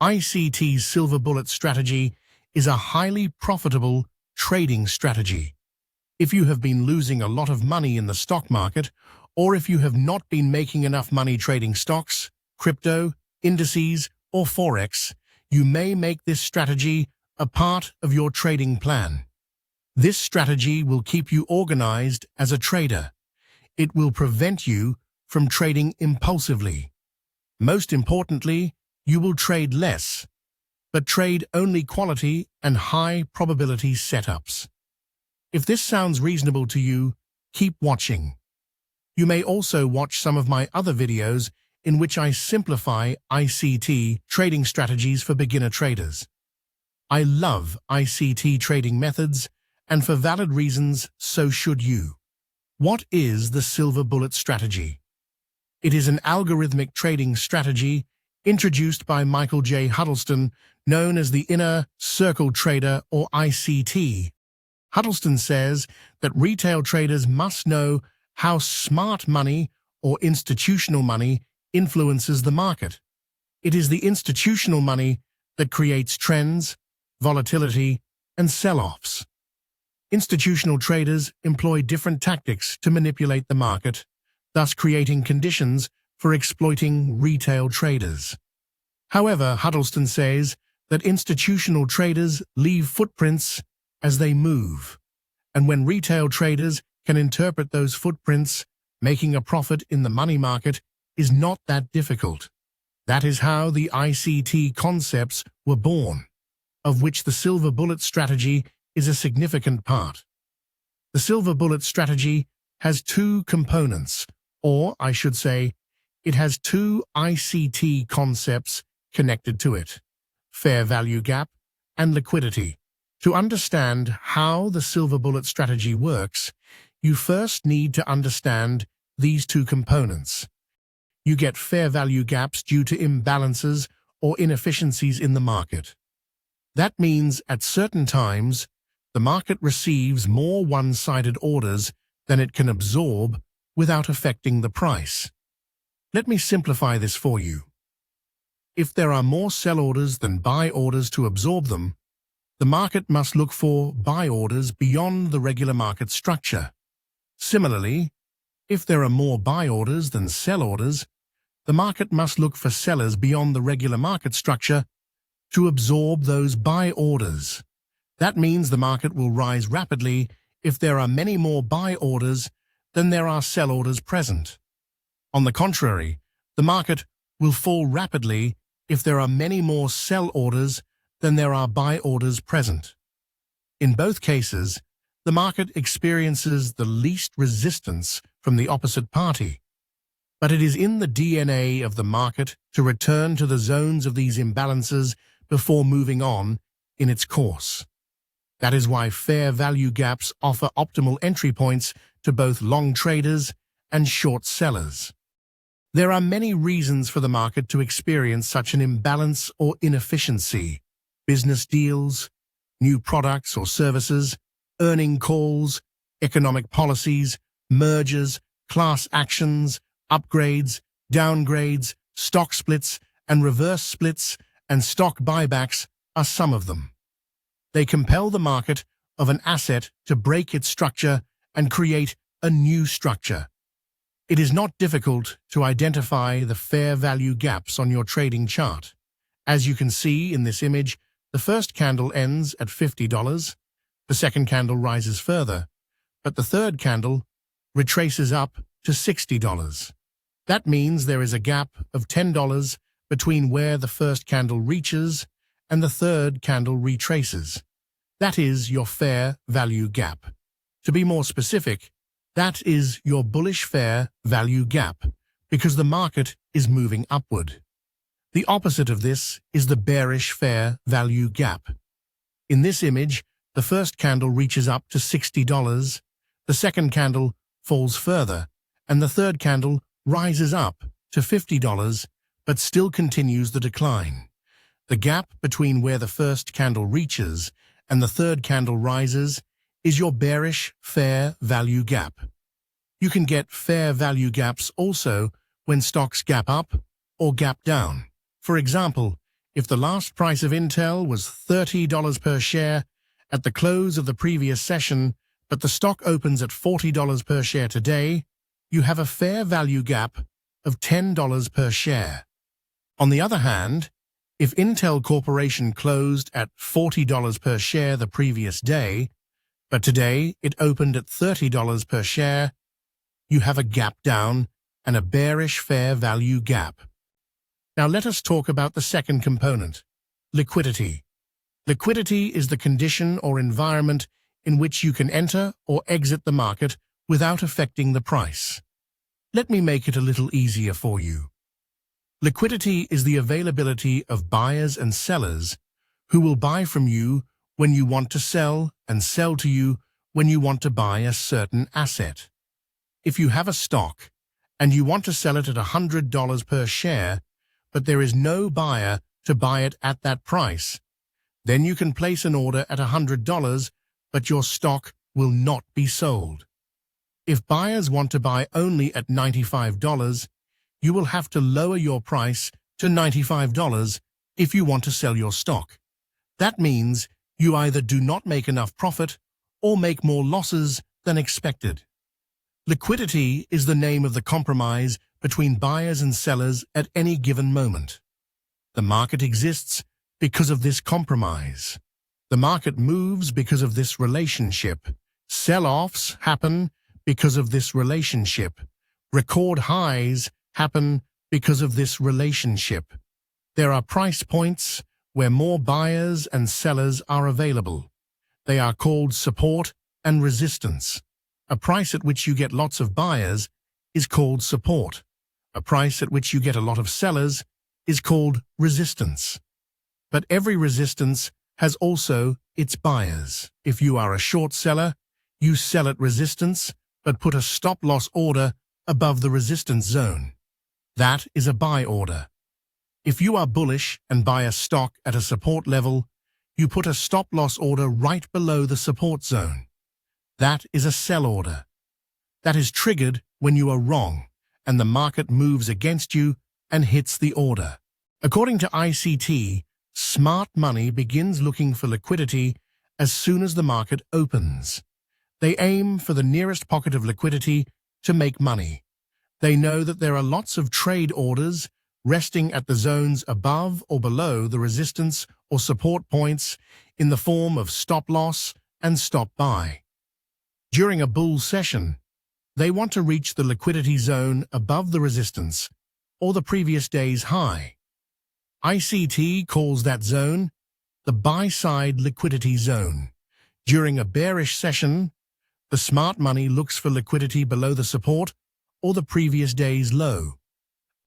ICT's silver bullet strategy is a highly profitable trading strategy. If you have been losing a lot of money in the stock market, or if you have not been making enough money trading stocks, crypto, indices, or forex, you may make this strategy a part of your trading plan. This strategy will keep you organized as a trader. It will prevent you from trading impulsively. Most importantly, you will trade less, but trade only quality and high probability setups. If this sounds reasonable to you, keep watching. You may also watch some of my other videos in which I simplify ICT trading strategies for beginner traders. I love ICT trading methods, and for valid reasons, so should you. What is the silver bullet strategy? It is an algorithmic trading strategy introduced by Michael J. Huddleston, known as the Inner Circle Trader or ICT. Huddleston says that retail traders must know how smart money or institutional money influences the market. It is the institutional money that creates trends, volatility, and sell-offs. Institutional traders employ different tactics to manipulate the market, thus creating conditions for exploiting retail traders. However, Huddleston says that institutional traders leave footprints as they move, and when retail traders can interpret those footprints, making a profit in the money market is not that difficult. That is how the ICT concepts were born, of which the silver bullet strategy is a significant part. The silver bullet strategy has two components, or I should say, it has two ICT concepts connected to it: fair value gap and liquidity. To understand how the silver bullet strategy works, you first need to understand these two components. You get fair value gaps due to imbalances or inefficiencies in the market. That means at certain times, the market receives more one-sided orders than it can absorb without affecting the price. Let me simplify this for you. If there are more sell orders than buy orders to absorb them, the market must look for buy orders beyond the regular market structure. Similarly, if there are more buy orders than sell orders, the market must look for sellers beyond the regular market structure to absorb those buy orders. That means the market will rise rapidly if there are many more buy orders than there are sell orders present. On the contrary, the market will fall rapidly if there are many more sell orders than there are buy orders present. In both cases, the market experiences the least resistance from the opposite party. But it is in the DNA of the market to return to the zones of these imbalances before moving on in its course. That is why fair value gaps offer optimal entry points to both long traders and short sellers. There are many reasons for the market to experience such an imbalance or inefficiency: business deals, new products or services, earning calls, economic policies, mergers, class actions, upgrades, downgrades, stock splits and reverse splits, and stock buybacks are some of them. They compel the market of an asset to break its structure and create a new structure. It is not difficult to identify the fair value gaps on your trading chart. As you can see in this image, the first candle ends at $50, the second candle rises further, but the third candle retraces up to $60. That means there is a gap of $10 between where the first candle reaches and the third candle retraces. That is your fair value gap. To be more specific, that is your bullish fair value gap, because the market is moving upward. The opposite of this is the bearish fair value gap. In this image, the first candle reaches up to $60, the second candle falls further, and the third candle rises up to $50, but still continues the decline. The gap between where the first candle reaches and the third candle rises is your bearish fair value gap. You can get fair value gaps also when stocks gap up or gap down. For example, If the last price of Intel was $30 per share at the close of the previous session, but the stock opens at $40 per share today, you have a fair value gap of $10 per share. On the other hand, if Intel Corporation closed at $40 per share the previous day, but today it opened at $30 per share, you have a gap down and a bearish fair value gap. Now let us talk about the second component, liquidity. Liquidity is the condition or environment in which you can enter or exit the market without affecting the price. Let me make it a little easier for you. Liquidity is the availability of buyers and sellers who will buy from you when you want to sell and sell to you when you want to buy a certain asset. If you have a stock and you want to sell it at $100 per share, but there is no buyer to buy it at that price, then you can place an order at $100, but your stock will not be sold. If buyers want to buy only at $95, you will have to lower your price to $95 if you want to sell your stock. That means you either do not make enough profit or make more losses than expected. Liquidity is the name of the compromise between buyers and sellers at any given moment. The market exists because of this compromise. The market moves because of this relationship. Sell-offs happen because of this relationship. Record highs happen because of this relationship. There are price points where more buyers and sellers are available. They are called support and resistance. A price at which you get lots of buyers is called support. A price at which you get a lot of sellers is called resistance. But every resistance has also its buyers. If you are a short seller, you sell at resistance, but put a stop-loss order above the resistance zone. That is a buy order. If you are bullish and buy a stock at a support level, you put a stop-loss order right below the support zone. That is a sell order. That is triggered when you are wrong and the market moves against you and hits the order. According to ICT, smart money begins looking for liquidity as soon as the market opens. They aim for the nearest pocket of liquidity to make money. They know that there are lots of trade orders resting at the zones above or below the resistance or support points in the form of stop-loss and stop-buy. During a bull session, they want to reach the liquidity zone above the resistance or the previous day's high. ICT calls that zone the buy-side liquidity zone. During a bearish session, the smart money looks for liquidity below the support or the previous day's low.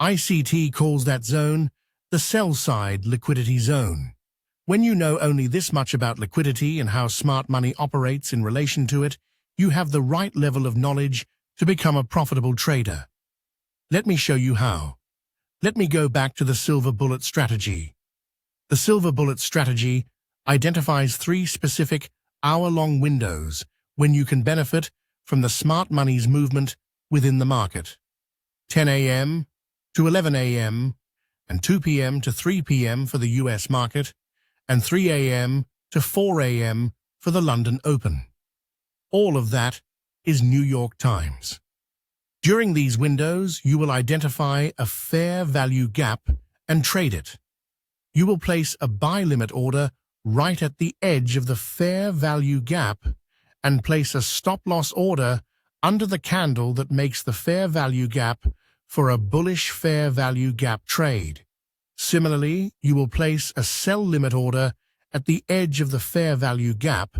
ICT calls that zone the sell-side liquidity zone. When you know only this much about liquidity and how smart money operates in relation to it, you have the right level of knowledge to become a profitable trader. Let me show you how. Let me go back to the silver bullet strategy. The silver bullet strategy identifies 3 specific hour-long windows when you can benefit from the smart money's movement within the market. 10 a.m. to 11 a.m. and 2 p.m. to 3 p.m. for the US market and 3 a.m. to 4 a.m. for the London Open. All of that is New York times. During these windows, you will identify a fair value gap and trade it. You will place a buy limit order right at the edge of the fair value gap and place a stop-loss order under the candle that makes the fair value gap for a bullish fair value gap trade. Similarly, you will place a sell limit order at the edge of the fair value gap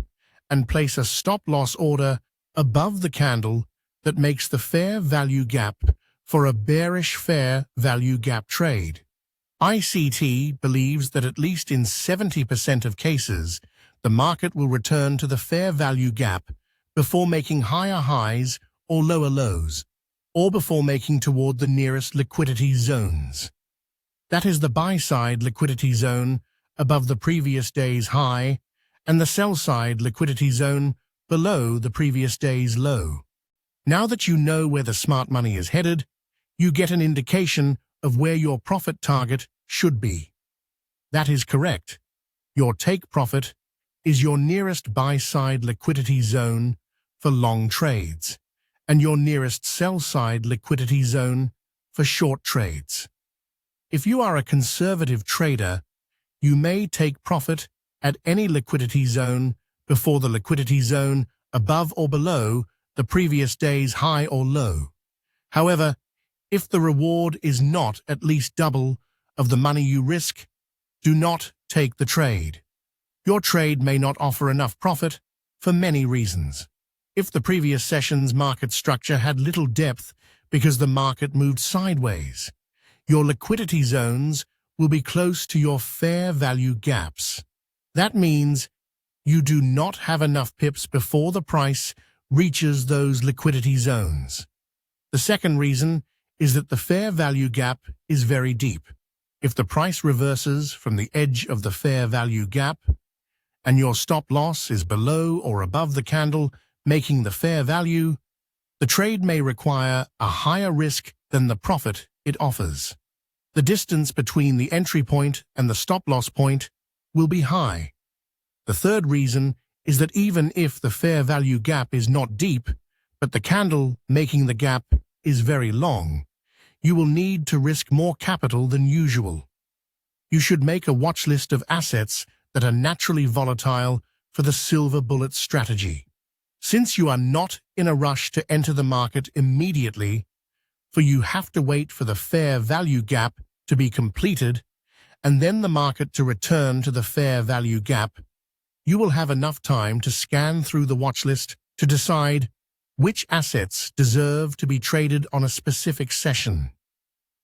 and place a stop-loss order above the candle that makes the fair value gap for a bearish fair value gap trade. ICT believes that at least in 70% of cases, the market will return to the fair value gap before making higher highs or lower lows, or before making toward the nearest liquidity zones. That is the buy-side liquidity zone above the previous day's high and the sell-side liquidity zone below the previous day's low. Now that you know where the smart money is headed, you get an indication of where your profit target should be. That is correct. Your take profit is your nearest buy-side liquidity zone for long trades, and your nearest sell-side liquidity zone for short trades. If you are a conservative trader, you may take profit at any liquidity zone before the liquidity zone above or below the previous day's high or low. However, if the reward is not at least double of the money you risk, do not take the trade. Your trade may not offer enough profit for many reasons. If the previous session's market structure had little depth because the market moved sideways, your liquidity zones will be close to your fair value gaps. That means you do not have enough pips before the price reaches those liquidity zones. The second reason is that the fair value gap is very deep. If the price reverses from the edge of the fair value gap and your stop loss is below or above the candle making the fair value, the trade may require a higher risk than the profit it offers. The distance between the entry point and the stop loss point will be high. The third reason is that even if the fair value gap is not deep, but the candle making the gap is very long, you will need to risk more capital than usual. You should make a watch list of assets that are naturally volatile for the silver bullet strategy. Since you are not in a rush to enter the market immediately, for you have to wait for the fair value gap to be completed and then the market to return to the fair value gap, you will have enough time to scan through the watch list to decide which assets deserve to be traded on a specific session.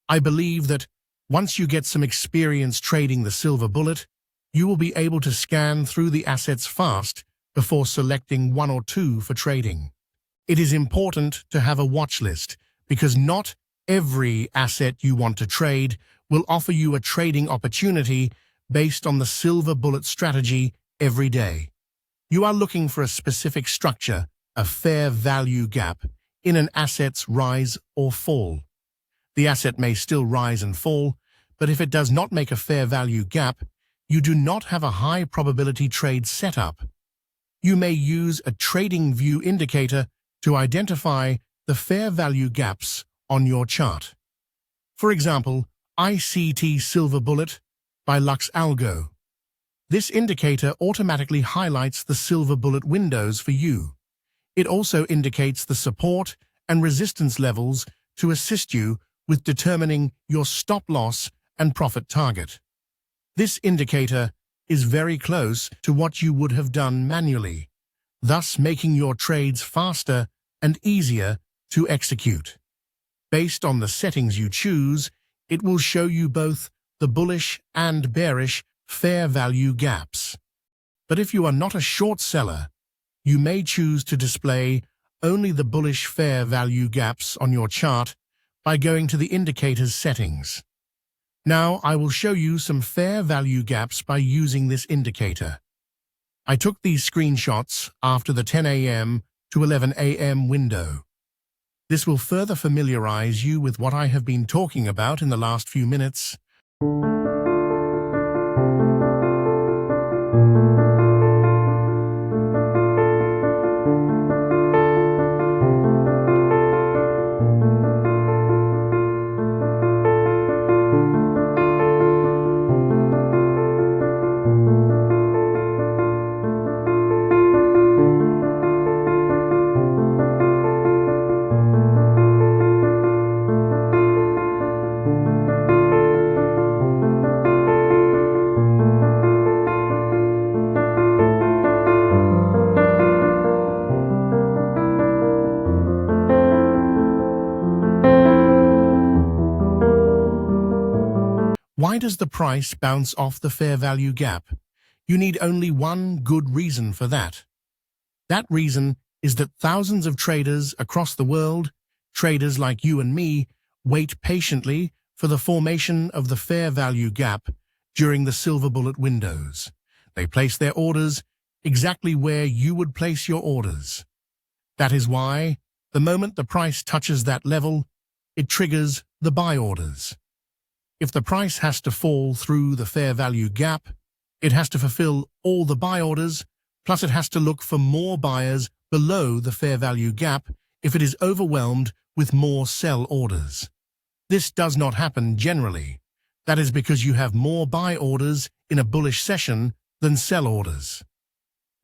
I believe that once you get some experience trading the silver bullet, you will be able to scan through the assets fast before selecting one or two for trading. It is important to have a watch list because not every asset you want to trade will offer you a trading opportunity based on the silver bullet strategy every day. You are looking for a specific structure, a fair value gap, in an asset's rise or fall. The asset may still rise and fall, but if it does not make a fair value gap, you do not have a high probability trade setup. You may use a TradingView indicator to identify the fair value gaps on your chart. For example, ICT Silver Bullet by Lux Algo. This indicator automatically highlights the silver bullet windows for you. It also indicates the support and resistance levels to assist you with determining your stop loss and profit target. This indicator is very close to what you would have done manually, thus making your trades faster and easier to execute. Based on the settings you choose, it will show you both the bullish and bearish fair value gaps. But if you are not a short seller, you may choose to display only the bullish fair value gaps on your chart by going to the indicator's settings. Now I will show you some fair value gaps by using this indicator. I took these screenshots after the 10 a.m. to 11 a.m. window. This will further familiarize you with what I have been talking about in the last few minutes. Why does the price bounce off the fair value gap? You need only one good reason for that. That reason is that thousands of traders across the world, traders like you and me, wait patiently for the formation of the fair value gap during the silver bullet windows. They place their orders exactly where you would place your orders. That is why, the moment the price touches that level, it triggers the buy orders. If the price has to fall through the fair value gap, it has to fulfill all the buy orders, plus it has to look for more buyers below the fair value gap if it is overwhelmed with more sell orders. This does not happen generally. That is because you have more buy orders in a bullish session than sell orders.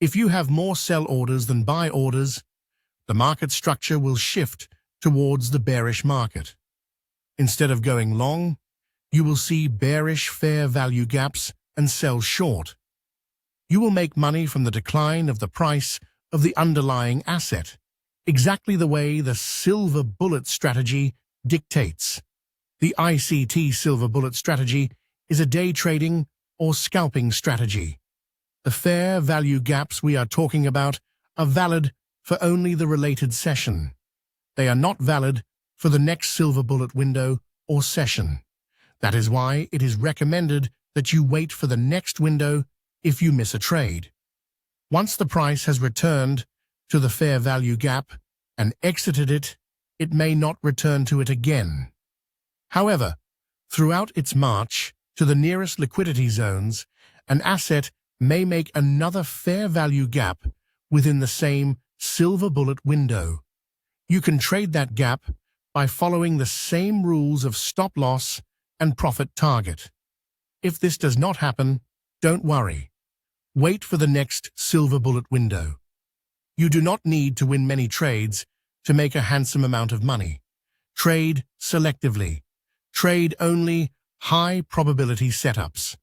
If you have more sell orders than buy orders, the market structure will shift towards the bearish market. Instead of going long, you will see bearish fair value gaps and sell short. You will make money from the decline of the price of the underlying asset, exactly the way the silver bullet strategy dictates. The ICT silver bullet strategy is a day trading or scalping strategy. The fair value gaps we are talking about are valid for only the related session. They are not valid for the next silver bullet window or session. That is why it is recommended that you wait for the next window if you miss a trade. Once the price has returned to the fair value gap and exited it, it may not return to it again. However, throughout its march to the nearest liquidity zones, an asset may make another fair value gap within the same silver bullet window. You can trade that gap by following the same rules of stop loss and profit target. If this does not happen, don't worry. Wait for the next silver bullet window. You do not need to win many trades to make a handsome amount of money. Trade selectively. Trade only high probability setups.